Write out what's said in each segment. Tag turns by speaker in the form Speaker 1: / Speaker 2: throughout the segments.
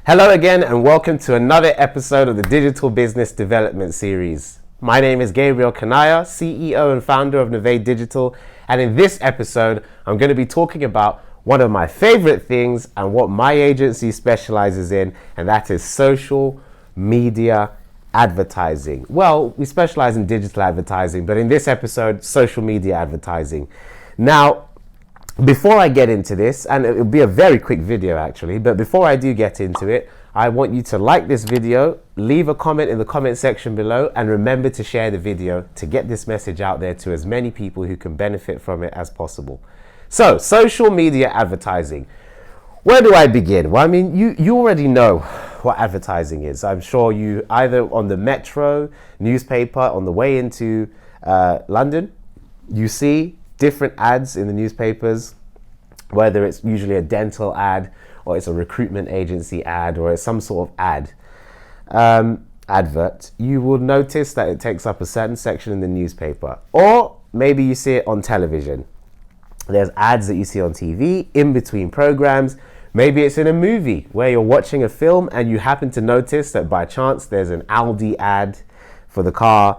Speaker 1: Hello again and welcome to another episode of the Digital Business Development Series. My name is Gabriel Coniah, CEO and founder of Nevaey Digital, and in this episode I'm going to be talking about one of my favorite things and what my agency specializes in, and that is social media advertising. Well, we specialize in digital advertising, but in this episode, social media advertising. Now, before I get into this, and it'll be a very quick video actually, but before I do get into it, I want you to like this video, leave a comment in the comment section below, and remember to share the video to get this message out there to as many people who can benefit from it as possible. So, social media advertising. Where do I begin? Well, I mean, you already know what advertising is. I'm sure you either on the Metro newspaper on the way into London, you see different ads in the newspapers, whether it's usually a dental ad or it's a recruitment agency ad or it's some sort of advert. You will notice that it takes up a certain section in the newspaper, or maybe you see it on television. There's ads that you see on TV in between programs. Maybe it's in a movie where you're watching a film and you happen to notice that by chance there's an Audi ad for the car.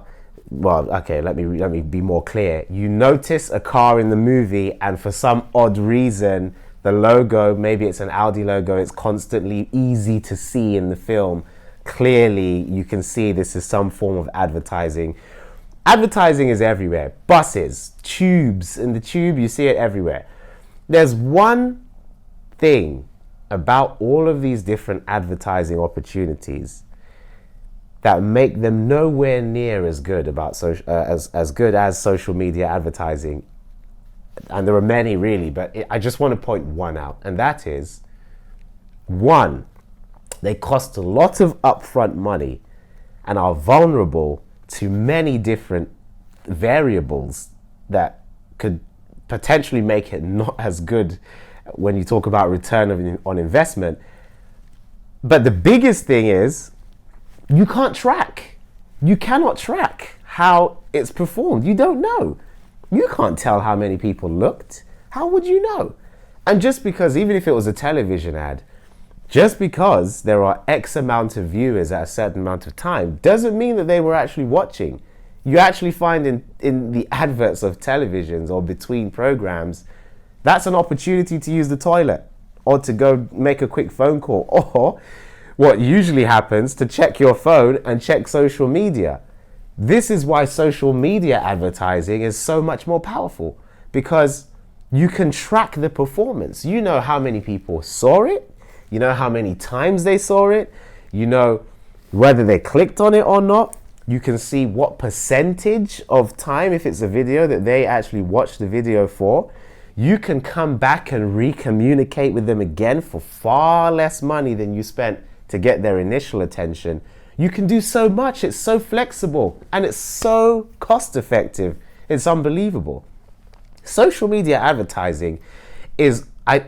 Speaker 1: Well, okay, let me be more clear. You notice a car in the movie and for some odd reason, the logo, maybe it's an Audi logo, it's constantly easy to see in the film. Clearly, you can see this is some form of advertising. Advertising is everywhere. Buses, tubes, in the tube, you see it everywhere. There's one thing about all of these different advertising opportunities that make them nowhere near as good as good as social media advertising. And there are many really, but I just want to point one out, and that is, one, they cost a lot of upfront money and are vulnerable to many different variables that could potentially make it not as good when you talk about return on investment. But the biggest thing is, you can't track. You cannot track how it's performed. You don't know. You can't tell how many people looked. How would you know? And just because, even if it was a television ad, just because there are X amount of viewers at a certain amount of time doesn't mean that they were actually watching. You actually find in the adverts of televisions or between programs, that's an opportunity to use the toilet or to go make a quick phone call, or what usually happens, to check your phone and check social media. This is why social media advertising is so much more powerful, because you can track the performance. You know how many people saw it, you know how many times they saw it, you know whether they clicked on it or not. You can see what percentage of time, if it's a video, that they actually watched the video for. You can come back and re-communicate with them again for far less money than you spent to get their initial attention. You can do so much. It's so flexible and it's so cost effective. It's unbelievable. Social media advertising is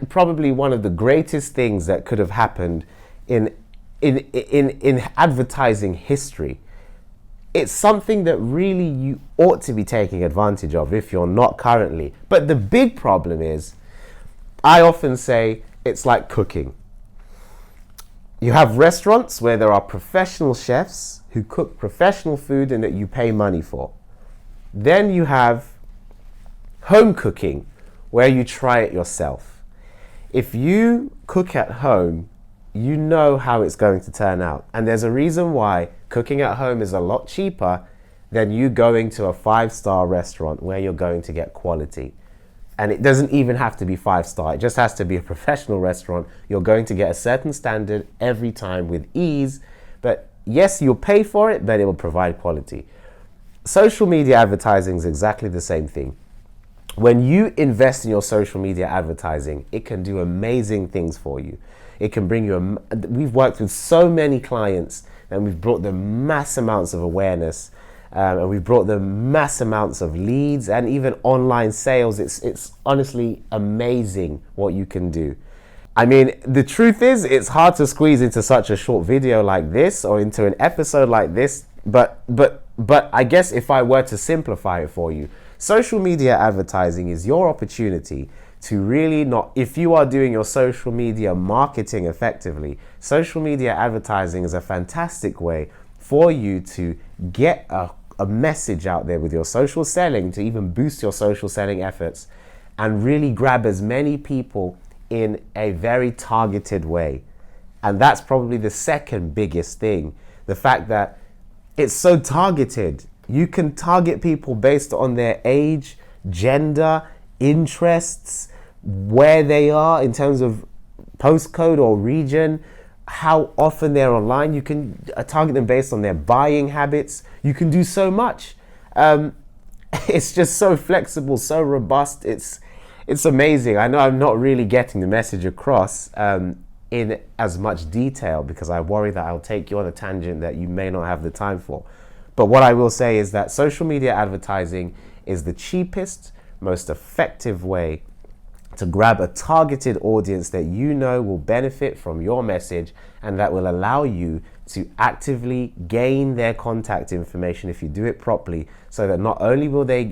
Speaker 1: probably one of the greatest things that could have happened in advertising history. It's something that really you ought to be taking advantage of if you're not currently. But the big problem is, I often say it's like cooking. You have restaurants where there are professional chefs who cook professional food and that you pay money for. Then you have home cooking, where you try it yourself. If you cook at home, you know how it's going to turn out. And there's a reason why cooking at home is a lot cheaper than you going to a 5-star restaurant where you're going to get quality. And it doesn't even have to be 5-star. It just has to be a professional restaurant. You're going to get a certain standard every time with ease. But yes, you'll pay for it, but it will provide quality. Social media advertising is exactly the same thing. When you invest in your social media advertising, it can do amazing things for you. It can bring you we've worked with so many clients and we've brought them mass amounts of awareness. And we've brought them mass amounts of leads and even online sales. It's honestly amazing what you can do. I mean, the truth is, it's hard to squeeze into such a short video like this or into an episode like this. But I guess if I were to simplify it for you, social media advertising is your opportunity to really not, if you are doing your social media marketing effectively, social media advertising is a fantastic way for you to get a message out there with your social selling, to even boost your social selling efforts and really grab as many people in a very targeted way. And that's probably the second biggest thing, the fact that it's so targeted. You can target people based on their age, gender, interests, where they are in terms of postcode or region, how often they're online. You can target them based on their buying habits. You can do so much. It's just so flexible, so robust. It's amazing. I know I'm not really getting the message across in as much detail because I worry that I'll take you on a tangent that you may not have the time for. But what I will say is that social media advertising is the cheapest, most effective way to grab a targeted audience that you know will benefit from your message and that will allow you to actively gain their contact information if you do it properly, so that not only will there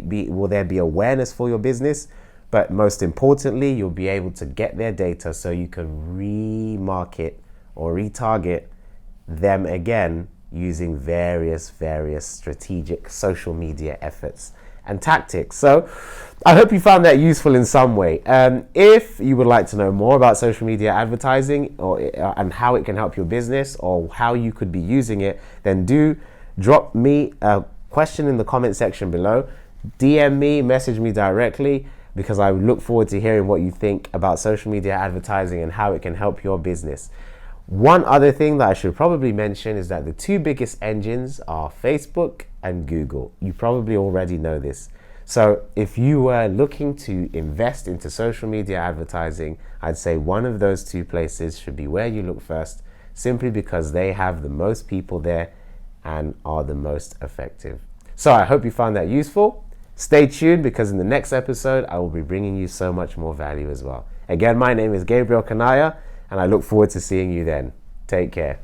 Speaker 1: be awareness for your business, but most importantly, you'll be able to get their data so you can remarket or retarget them again using various strategic social media efforts and tactics. So I hope you found that useful in some way. If you would like to know more about social media advertising and how it can help your business or how you could be using it, then do drop me a question in the comment section below. DM me, message me directly, because I look forward to hearing what you think about social media advertising and how it can help your business. One other thing that I should probably mention is that the two biggest engines are Facebook and Google. You probably already know this. So if you were looking to invest into social media advertising, I'd say one of those two places should be where you look first, simply because they have the most people there and are the most effective. So I hope you found that useful. Stay tuned, because in the next episode, I will be bringing you so much more value as well. Again, my name is Gabriel Coniah, and I look forward to seeing you then. Take care.